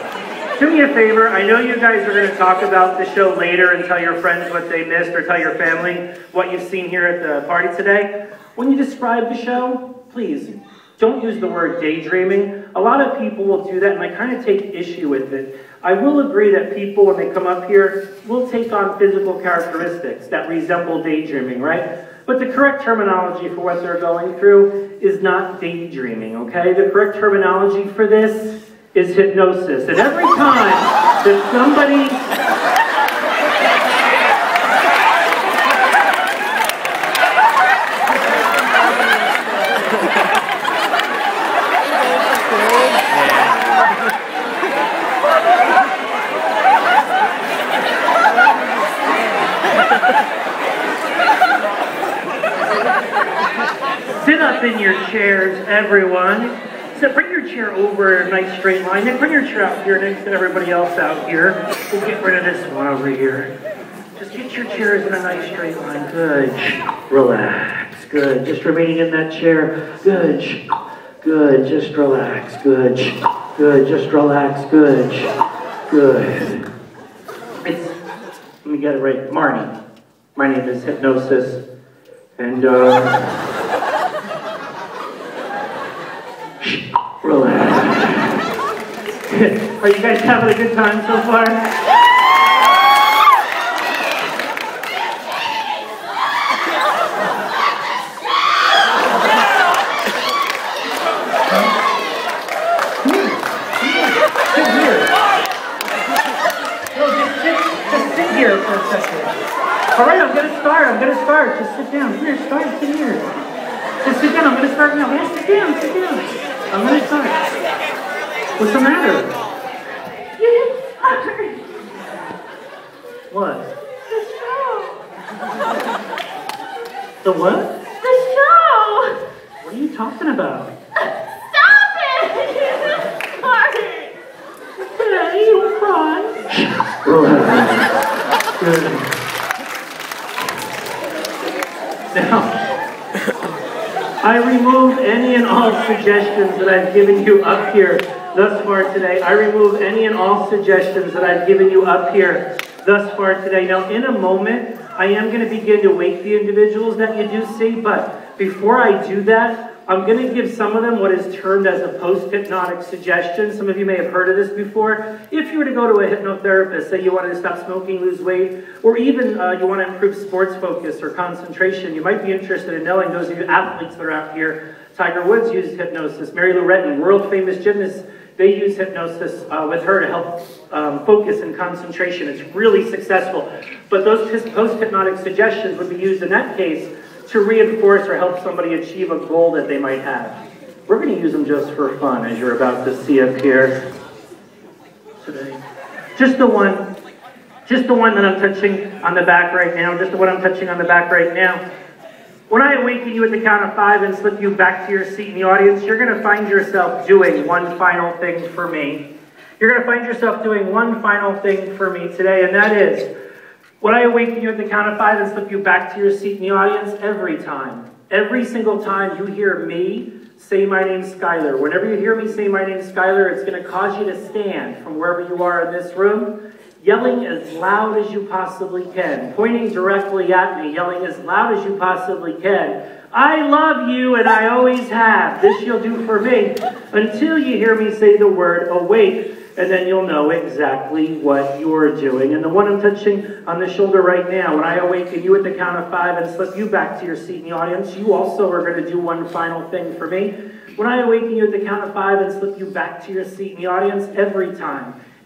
Do me a favor. I know you guys are going to talk about the show later and tell your friends what they missed, or tell your family what you've seen here at the party today. When you describe the show, please, don't use the word daydreaming. A lot of people will do that, and I kind of take issue with it. I will agree that people, when they come up here, will take on physical characteristics that resemble daydreaming, right? But the correct terminology for what they're going through is not daydreaming, okay? The correct terminology for this is hypnosis. And every time that somebody... Sit up in your chairs, everyone. So bring your chair over a nice straight line. Then bring your chair out here next to everybody else out here. We'll get rid of this one over here. Just get your chairs in a nice straight line. Good. Relax. Good. Just remaining in that chair. Good. Good. Just relax. Good. Good. Just relax. Good. Good. Let me get it right. Marnie. My name is Hypnosis. And, relax. Are you guys having a good time so far? Sit here. No, just sit here for a second. All right, I'm gonna start. Just sit down. Here, start. Sit here. Just sit down. I'm gonna start now. Yeah, sit down. I'm gonna start. What's the matter? You hit start. What? The show. The what? The show. What are you talking about? Stop it! You just started. Hey, you cry. Good. Now, I remove any and all suggestions that I've given you up here thus far today. I remove any and all suggestions that I've given you up here thus far today. Now, in a moment, I am going to begin to wake the individuals that you do see, but before I do that, I'm going to give some of them what is termed as a post-hypnotic suggestion. Some of you may have heard of this before. If you were to go to a hypnotherapist, say you wanted to stop smoking, lose weight, or even you want to improve sports focus or concentration, you might be interested in knowing, those of you athletes that are out here, Tiger Woods used hypnosis. Mary Lou Retton, world-famous gymnast, they use hypnosis with her to help focus and concentration. It's really successful. But those post-hypnotic suggestions would be used in that case to reinforce or help somebody achieve a goal that they might have. We're going to use them just for fun, as you're about to see up here today. Just the one that I'm touching on the back right now. When I awaken you at the count of 5 and slip you back to your seat in the audience, you're going to find yourself doing one final thing for me. You're going to find yourself doing one final thing for me today, and that is, when I awaken you at the count of 5 and slip you back to your seat in the audience, every single time you hear me say my name's Skylar, whenever you hear me say my name's Skylar, it's going to cause you to stand from wherever you are in this room, yelling as loud as you possibly can, pointing directly at me, yelling as loud as you possibly can. I love you and I always have. This you'll do for me until you hear me say the word awake, and then you'll know exactly what you're doing. And the one I'm touching on the shoulder right now, when I awaken you at the count of 5 and slip you back to your seat in the audience, you also are going to do one final thing for me. When I awaken you at the count of 5 and slip you back to your seat in the audience,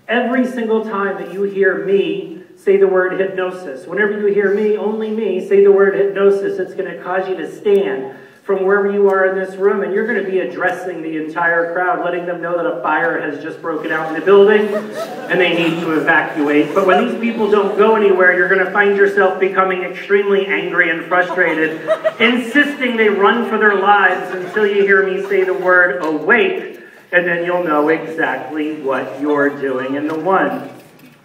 every single time that you hear me say the word hypnosis, whenever you hear me, only me, say the word hypnosis, it's going to cause you to stand from wherever you are in this room, and you're going to be addressing the entire crowd, letting them know that a fire has just broken out in the building and they need to evacuate. But when these people don't go anywhere, you're going to find yourself becoming extremely angry and frustrated, insisting they run for their lives until you hear me say the word awake, and then you'll know exactly what you're doing. And the one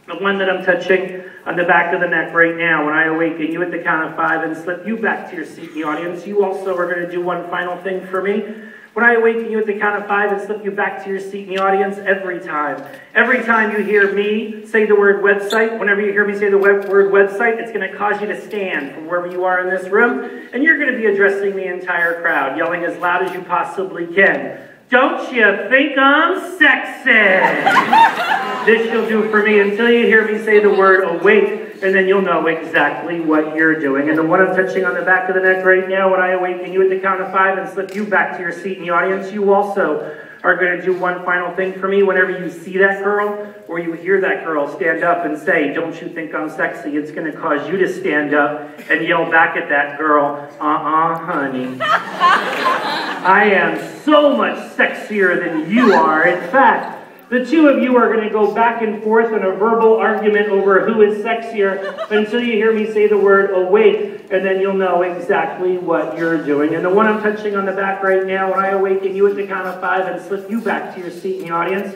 that I'm touching on the back of the neck right now, when I awaken you at the count of 5 and slip you back to your seat in the audience, you also are going to do one final thing for me. When I awaken you at the count of 5 and slip you back to your seat in the audience, every time you hear me say the word website, whenever you hear me say the word website, it's going to cause you to stand from wherever you are in this room, and you're going to be addressing the entire crowd, yelling as loud as you possibly can. Don't you think I'm sexy? This you'll do for me until you hear me say the word awake, and then you'll know exactly what you're doing. And the one I'm touching on the back of the neck right now, when I awaken you at the count of 5 and slip you back to your seat in the audience, you also are going to do one final thing for me. Whenever you see that girl, or you hear that girl stand up and say, don't you think I'm sexy, it's going to cause you to stand up and yell back at that girl, honey. I am so much sexier than you are. In fact, the two of you are going to go back and forth in a verbal argument over who is sexier until you hear me say the word awake, and then you'll know exactly what you're doing. And the one I'm touching on the back right now, when I awaken you at the count of 5 and slip you back to your seat in the audience,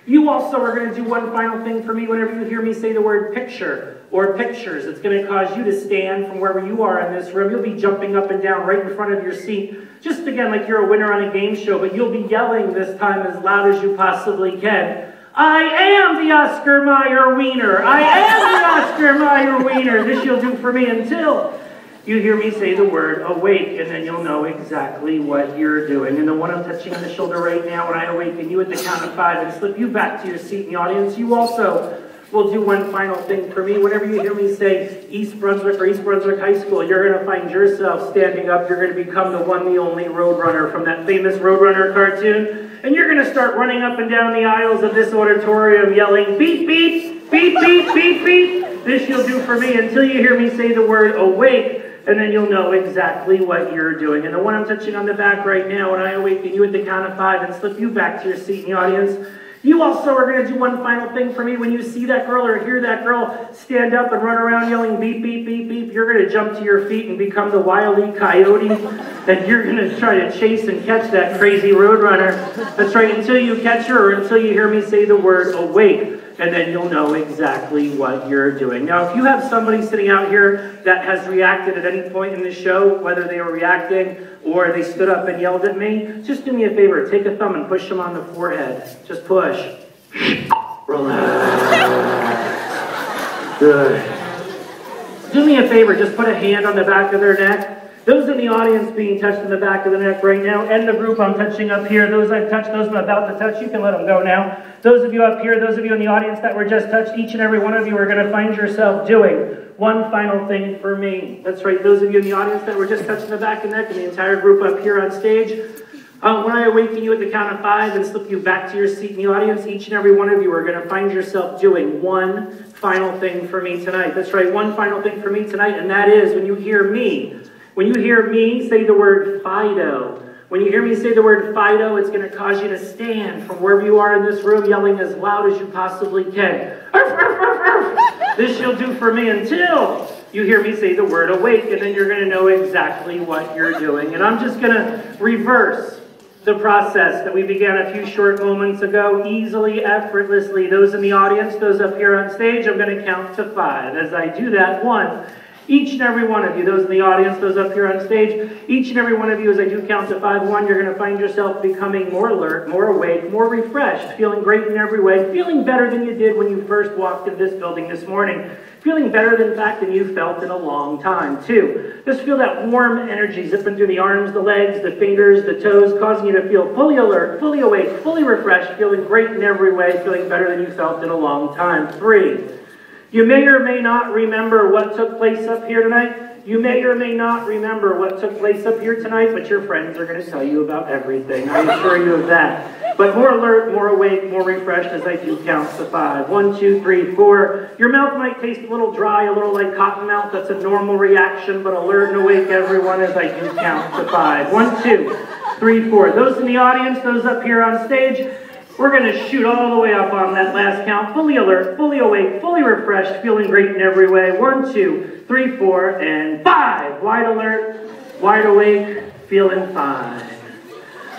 you also are going to do one final thing for me. Whenever you hear me say the word picture or pictures, it's going to cause you to stand from wherever you are in this room. You'll be jumping up and down right in front of your seat, just again like you're a winner on a game show, but you'll be yelling this time as loud as you possibly can. I am the Oscar Mayer Wiener. I am the Oscar Mayer Wiener. This you'll do for me until you hear me say the word awake, and then you'll know exactly what you're doing. And the one I'm touching on the shoulder right now, when I awaken you at the count of 5 and slip you back to your seat in the audience, you also will do one final thing for me. Whenever you hear me say East Brunswick or East Brunswick High School, you're going to find yourself standing up. You're going to become the one, the only Roadrunner from that famous Roadrunner cartoon. And you're going to start running up and down the aisles of this auditorium yelling, beep, beep, beep, beep, beep, beep. This you'll do for me until you hear me say the word awake, and then you'll know exactly what you're doing. And the one I'm touching on the back right now, when I awaken you at the count of 5 and slip you back to your seat in the audience, you also are going to do one final thing for me. When you see that girl or hear that girl stand up and run around yelling beep, beep, beep, beep, you're going to jump to your feet and become the Wile E. Coyote, and you're going to try to chase and catch that crazy Roadrunner. That's right, until you catch her or until you hear me say the word awake, and then you'll know exactly what you're doing. Now, if you have somebody sitting out here that has reacted at any point in the show, whether they were reacting or they stood up and yelled at me, just do me a favor. Take a thumb and push them on the forehead. Just push. Relax. Good. Do me a favor. Just put a hand on the back of their neck. Those in the audience being touched in the back of the neck right now, and the group I'm touching up here, those I've touched, those I'm about to touch, you can let them go now. Those of you up here, those of you in the audience that were just touched, each and every one of you are going to find yourself doing one final thing for me. That's right, those of you in the audience that were just touched in the back of the neck, and the entire group up here on stage, when I awaken you at the count of 5 and slip you back to your seat in the audience, each and every one of you are going to find yourself doing one final thing for me tonight. That's right, one final thing for me tonight, and that is when you hear me say the word Fido. When you hear me say the word Fido, it's going to cause you to stand from wherever you are in this room yelling as loud as you possibly can. Arf, arf, arf, arf. This you'll do for me until you hear me say the word awake, and then you're going to know exactly what you're doing. And I'm just going to reverse the process that we began a few short moments ago, easily, effortlessly. Those in the audience, those up here on stage, I'm going to count to 5. As I do that, 1, each and every one of you, those in the audience, those up here on stage, each and every one of you, as I do count to 5, 1, you're going to find yourself becoming more alert, more awake, more refreshed, feeling great in every way, feeling better than you did when you first walked in this building this morning, feeling better, in fact, than you felt in a long time. 2, just feel that warm energy zipping through the arms, the legs, the fingers, the toes, causing you to feel fully alert, fully awake, fully refreshed, feeling great in every way, feeling better than you felt in a long time. 3, you may or may not remember what took place up here tonight. You may or may not remember what took place up here tonight, but your friends are going to tell you about everything. I assure you of that. But more alert, more awake, more refreshed as I do count to 5. 1, 2, 3, 4. Your mouth might taste a little dry, a little like cotton mouth. That's a normal reaction, but alert and awake, everyone, as I do count to 5. 1, 2, 3, 4. Those in the audience, those up here on stage, we're going to shoot all the way up on that last count, fully alert, fully awake, fully refreshed, feeling great in every way. 1, 2, 3, 4, and 5. Wide alert, wide awake, feeling fine.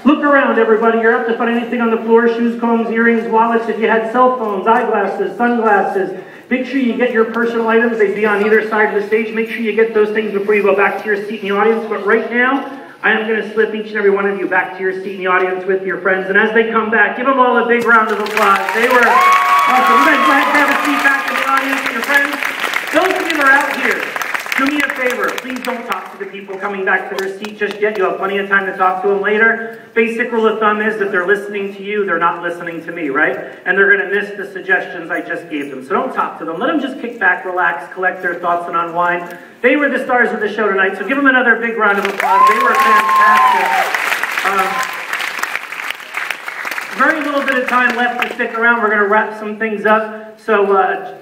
Look around, everybody. You're up to find anything on the floor, shoes, combs, earrings, wallets. If you had cell phones, eyeglasses, sunglasses, make sure you get your personal items. They'd be on either side of the stage. Make sure you get those things before you go back to your seat in the audience. But right now, I am going to slip each and every one of you back to your seat in the audience with your friends. And as they come back, give them all a big round of applause. They were awesome. You guys might have a seat back in the audience with your friends. Those of you that are out here, do me a favor. Please don't talk to the people coming back to their seat just yet. You'll have plenty of time to talk to them later. Basic rule of thumb is that they're listening to you, they're not listening to me, right? And they're going to miss the suggestions I just gave them. So don't talk to them. Let them just kick back, relax, collect their thoughts, and unwind. They were the stars of the show tonight, so give them another big round of applause. They were fantastic. Very little bit of time left to stick around. We're going to wrap some things up. So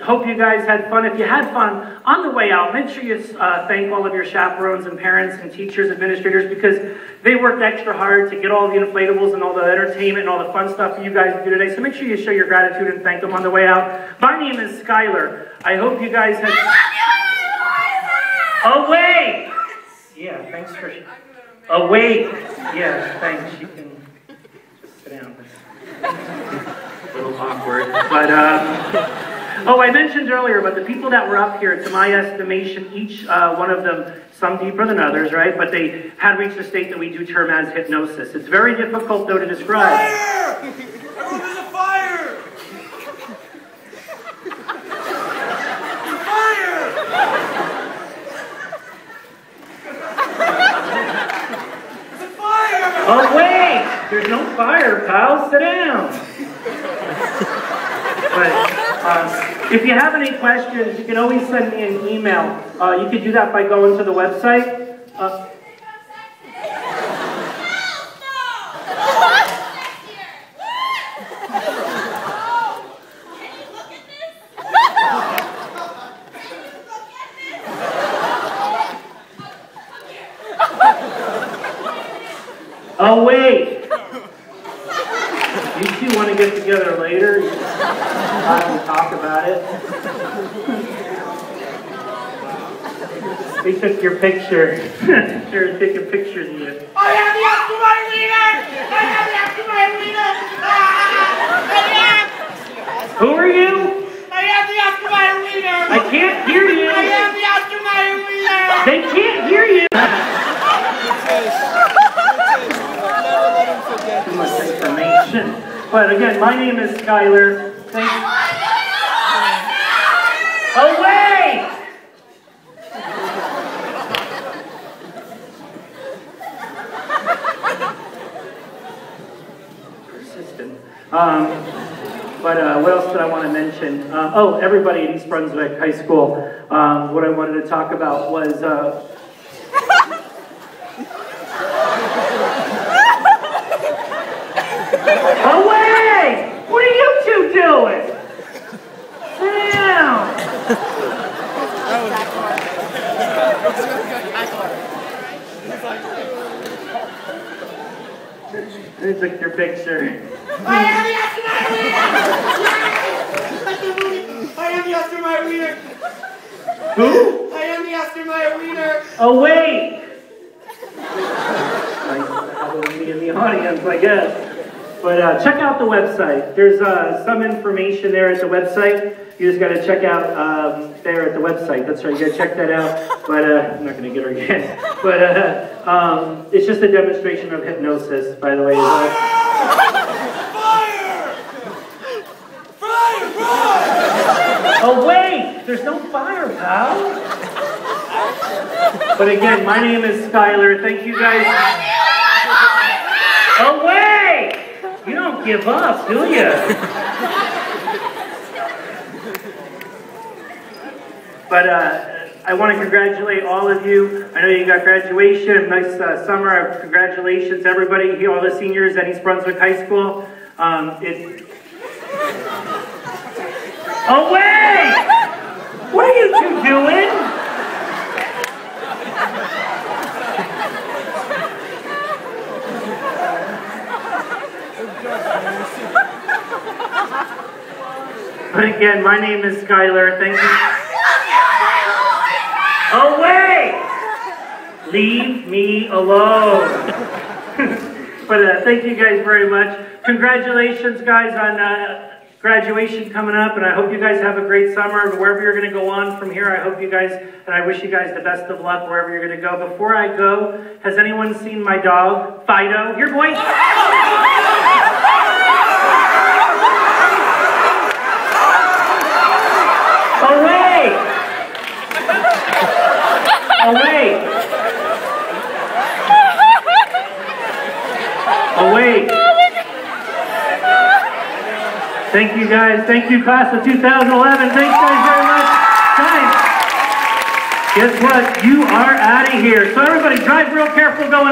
hope you guys had fun. If you had fun, on the way out, make sure you thank all of your chaperones and parents and teachers, administrators, because they worked extra hard to get all the inflatables and all the entertainment and all the fun stuff that you guys do today. So make sure you show your gratitude and thank them on the way out. My name is Skylar. I hope you guys had... Awake! Yeah, thanks for... Awake! Yeah, thanks. You can just sit down. A little awkward, but oh, I mentioned earlier, but the people that were up here, to my estimation, each one of them, some deeper than others, right? But they had reached a state that we do term as hypnosis. It's very difficult, though, to describe. Fire! Everyone, there's a fire! There's a fire! There's a fire! Oh, wait! There's no fire, pal. Sit down. But if you have any questions, you can always send me an email. You can do that by going to the website. Oh, wait. You two want to get together later? We'll talk about it. They took your picture. They're taking pictures of you. I have the Oscar leader! I have the Oscar leader! Who are you? I have the Oscar leader! I can't hear you. I have the Oscar leader! They can't hear you. Too much information. But again, my name is Skylar. Away! Persistent. But what else did I want to mention? Oh, everybody at East Brunswick High School. What I wanted to talk about was... Away! What are you two doing? Sit down! They took your picture. I am the Oscar leader! I am the Oscar leader! Who? I am the the Oscar Mayer wiener. Oh, wait! Nice to have me in the audience, I guess. But check out the website. There's some information there at the website. You just got to check out there at the website. That's right, you got to check that out. But I'm not going to get her again. But it's just a demonstration of hypnosis, by the way. Fire! Fire! Fire! Oh, wait! There's no fire, pal. But again, my name is Skylar. Thank you guys. Oh, wait! You don't give up, do you? But I want to congratulate all of you. I know you got graduation, nice summer. Congratulations, everybody, all the seniors at East Brunswick High School. Oh, wait! What are you two doing? But again, my name is Skylar. Thank you. Oh, wait! Leave me alone. But thank you guys very much. Congratulations, guys, on graduation coming up. And I hope you guys have a great summer. Wherever you're going to go on from here, I hope you guys, and I wish you guys the best of luck wherever you're going to go. Before I go, has anyone seen my dog, Fido? Here, boy. Oh, wait! Oh, wait! Oh, wait! Thank you, guys. Thank you, class of 2011. Thanks, guys, very much. Guys, guess what? You are out of here. So everybody, drive real careful going home.